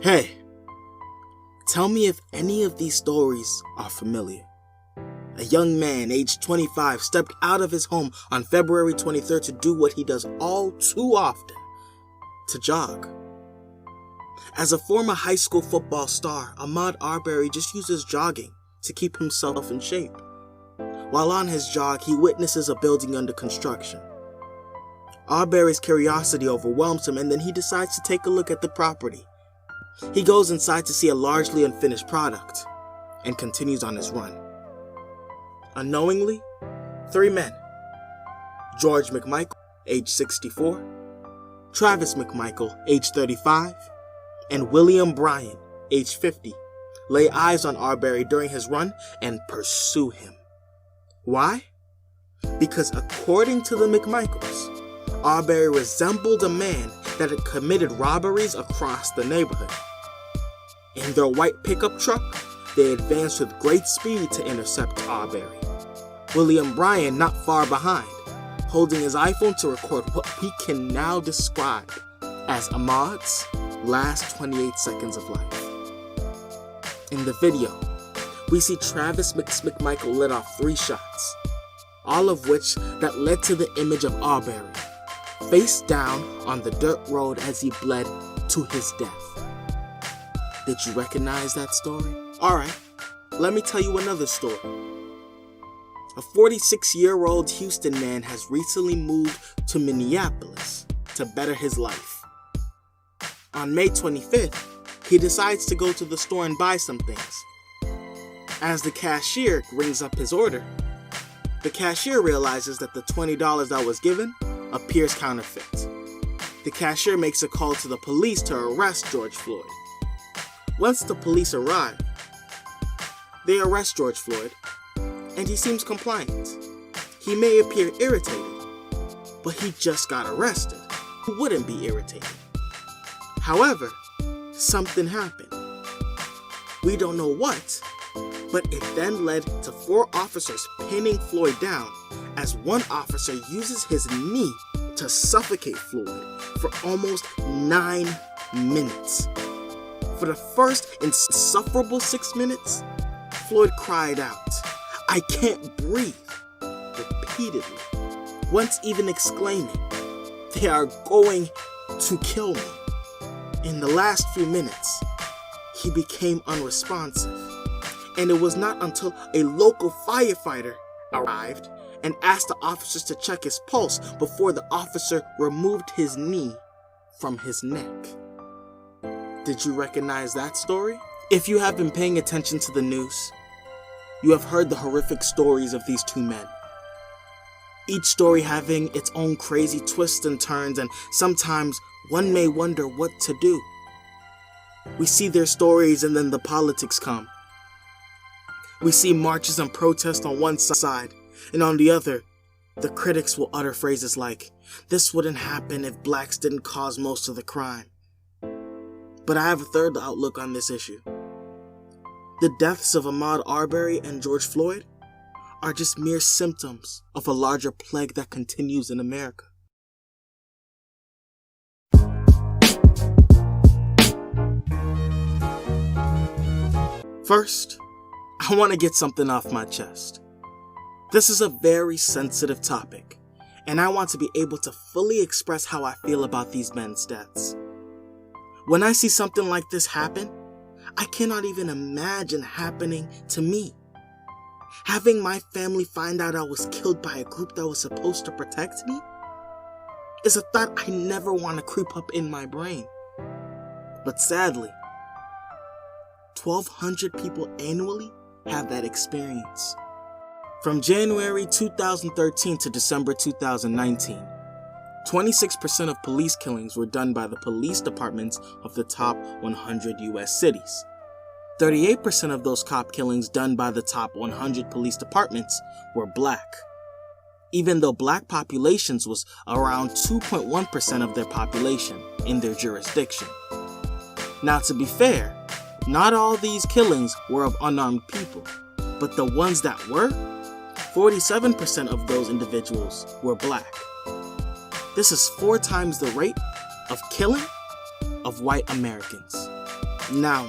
Hey, tell me if any of these stories are familiar. A young man, aged 25, stepped out of his home on February 23rd to do what he does all too often, to jog. As a former high school football star, Ahmaud Arbery just uses jogging to keep himself in shape. While on his jog, he witnesses a building under construction. Arbery's curiosity overwhelms him, and then he decides to take a look at the property. He goes inside to see a largely unfinished product and continues on his run. Unknowingly, 3 men, George McMichael, age 64, Travis McMichael, age 35, and William Bryan, age 50, lay eyes on Arbery during his run and pursue him. Why? Because according to the McMichaels, Arbery resembled a man that had committed robberies across the neighborhood. In their white pickup truck, they advanced with great speed to intercept Arbery. William Bryan not far behind, holding his iPhone to record what we can now describe as Ahmaud's last 28 seconds of life. In the video, we see Travis McMichael let off 3 shots, all of which that led to the image of Arbery, face down on the dirt road as he bled to his death. Did you recognize that story? Alright, let me tell you another story. A 46-year-old Houston man has recently moved to Minneapolis to better his life. On May 25th, he decides to go to the store and buy some things. As the cashier rings up his order, the cashier realizes that the $20 that was given appears counterfeit. The cashier makes a call to the police to arrest George Floyd. Once the police arrive, they arrest George Floyd, and he seems compliant. He may appear irritated, but he just got arrested. Who wouldn't be irritated? However, something happened. We don't know what, but it then led to 4 officers pinning Floyd down as one officer uses his knee to suffocate Floyd for almost 9 minutes. For the first insufferable 6 minutes, Floyd cried out, "I can't breathe," repeatedly, once even exclaiming, "They are going to kill me." In the last few minutes, he became unresponsive, and it was not until a local firefighter arrived and asked the officers to check his pulse before the officer removed his knee from his neck. Did you recognize that story? If you have been paying attention to the news, you have heard the horrific stories of these 2 men. Each story having its own crazy twists and turns, and sometimes one may wonder what to do. We see their stories and then the politics come. We see marches and protests on one side, and on the other, the critics will utter phrases like, "This wouldn't happen if blacks didn't cause most of the crime." But I have a third outlook on this issue. The deaths of Ahmaud Arbery and George Floyd are just mere symptoms of a larger plague that continues in America. First, I want to get something off my chest. This is a very sensitive topic, and I want to be able to fully express how I feel about these men's deaths. When I see something like this happen, I cannot even imagine happening to me. Having my family find out I was killed by a group that was supposed to protect me is a thought I never want to creep up in my brain. But sadly, 1,200 people annually have that experience. From January 2013 to December 2019, 26% of police killings were done by the police departments of the top 100 US cities. 38% of those cop killings done by the top 100 police departments were black, even though black populations was around 2.1% of their population in their jurisdiction. Now, to be fair, not all these killings were of unarmed people, but the ones that were, 47% of those individuals were black. This is 4 times the rate of killing of white Americans. Now,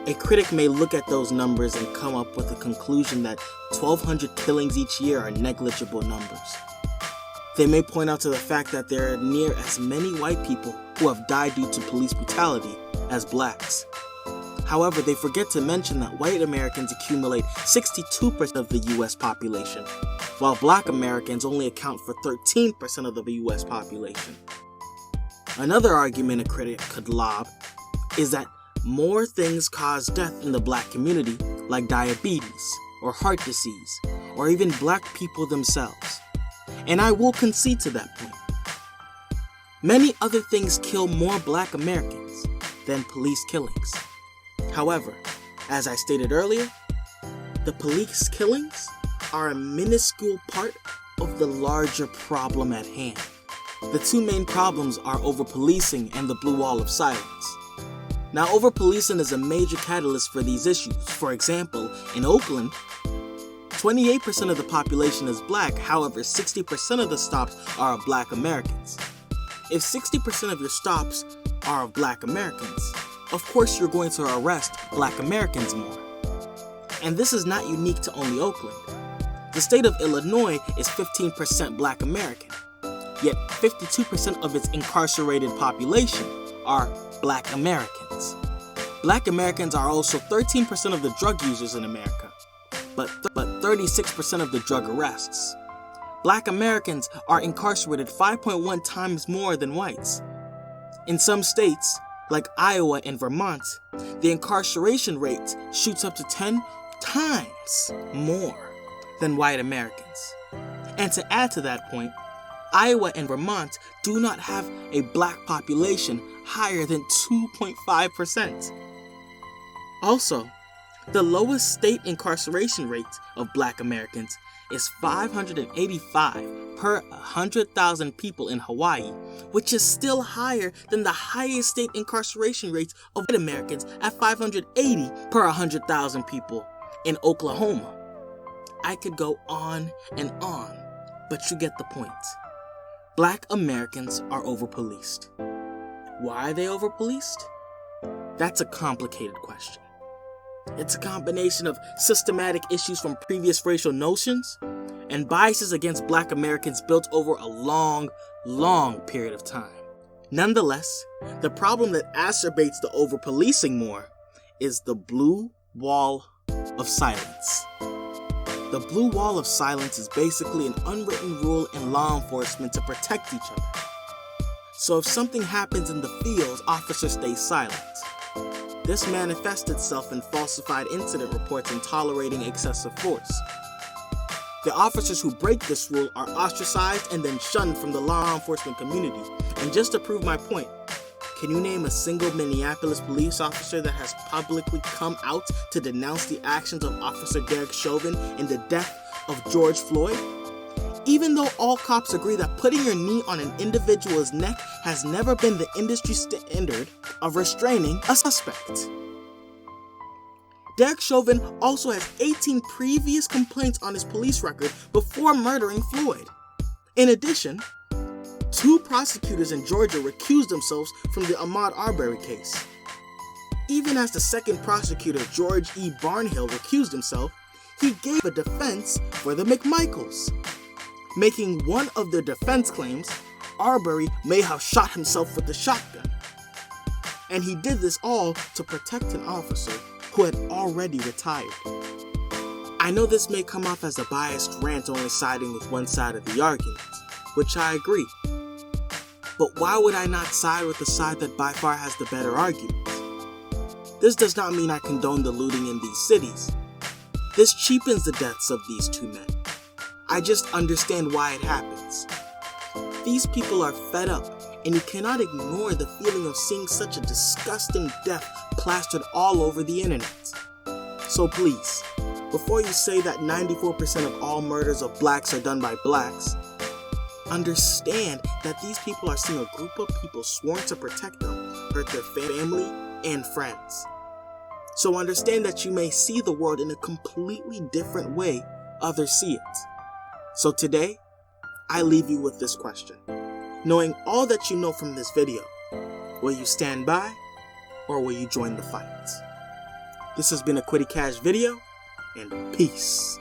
a critic may look at those numbers and come up with a conclusion that 1,200 killings each year are negligible numbers. They may point out to the fact that there are near as many white people who have died due to police brutality as blacks. However, they forget to mention that white Americans accumulate 62% of the US population, while black Americans only account for 13% of the US population. Another argument a critic could lob is that more things cause death in the black community, like diabetes, or heart disease, or even black people themselves. And I will concede to that point. Many other things kill more black Americans than police killings. However, as I stated earlier, the police killings are a minuscule part of the larger problem at hand. The two main problems are over-policing and the blue wall of silence. Now, over-policing is a major catalyst for these issues. For example, in Oakland, 28% of the population is black, however, 60% of the stops are of black Americans. If 60% of your stops are of black Americans, of course you're going to arrest black Americans more. And this is not unique to only Oakland. The state of Illinois is 15% black American, yet 52% of its incarcerated population are black Americans. Black Americans are also 13% of the drug users in America, but 36% of the drug arrests. Black Americans are incarcerated 5.1 times more than whites. In some states, like Iowa and Vermont, the incarceration rate shoots up to 10 times more than white Americans. And to add to that point, Iowa and Vermont do not have a black population higher than 2.5%. Also, the lowest state incarceration rate of black Americans is 585 per 100,000 people in Hawaii, which is still higher than the highest state incarceration rates of white Americans at 580 per 100,000 people in Oklahoma. I could go on and on, but you get the point. Black Americans are over-policed. Why are they over-policed? That's a complicated question. It's a combination of systematic issues from previous racial notions and biases against black Americans built over a long period of time. Nonetheless, the problem that exacerbates the over-policing more is the blue wall of silence. The blue wall of silence is basically an unwritten rule in law enforcement to protect each other. So if something happens in the field, officers stay silent. This manifests itself in falsified incident reports and tolerating excessive force. The officers who break this rule are ostracized and then shunned from the law enforcement community. And just to prove my point, can you name a single Minneapolis police officer that has publicly come out to denounce the actions of Officer Derek Chauvin in the death of George Floyd? Even though all cops agree that putting your knee on an individual's neck has never been the industry standard of restraining a suspect. Derek Chauvin also has 18 previous complaints on his police record before murdering Floyd. In addition, 2 prosecutors in Georgia recused themselves from the Ahmaud Arbery case. Even as the second prosecutor, George E. Barnhill, recused himself, he gave a defense for the McMichaels. Making one of their defense claims, Arbery may have shot himself with the shotgun. And he did this all to protect an officer who had already retired. I know this may come off as a biased rant only siding with one side of the argument, which I agree. But why would I not side with the side that by far has the better argument? This does not mean I condone the looting in these cities. This cheapens the deaths of these 2 men. I just understand why it happens. These people are fed up, and you cannot ignore the feeling of seeing such a disgusting death plastered all over the internet. So please, before you say that 94% of all murders of blacks are done by blacks, understand that these people are seeing a group of people sworn to protect them hurt their family and friends. So understand that you may see the world in a completely different way others see it. So today, I leave you with this question. Knowing all that you know from this video, will you stand by or will you join the fight? This has been a Kwidy Kash video, and peace.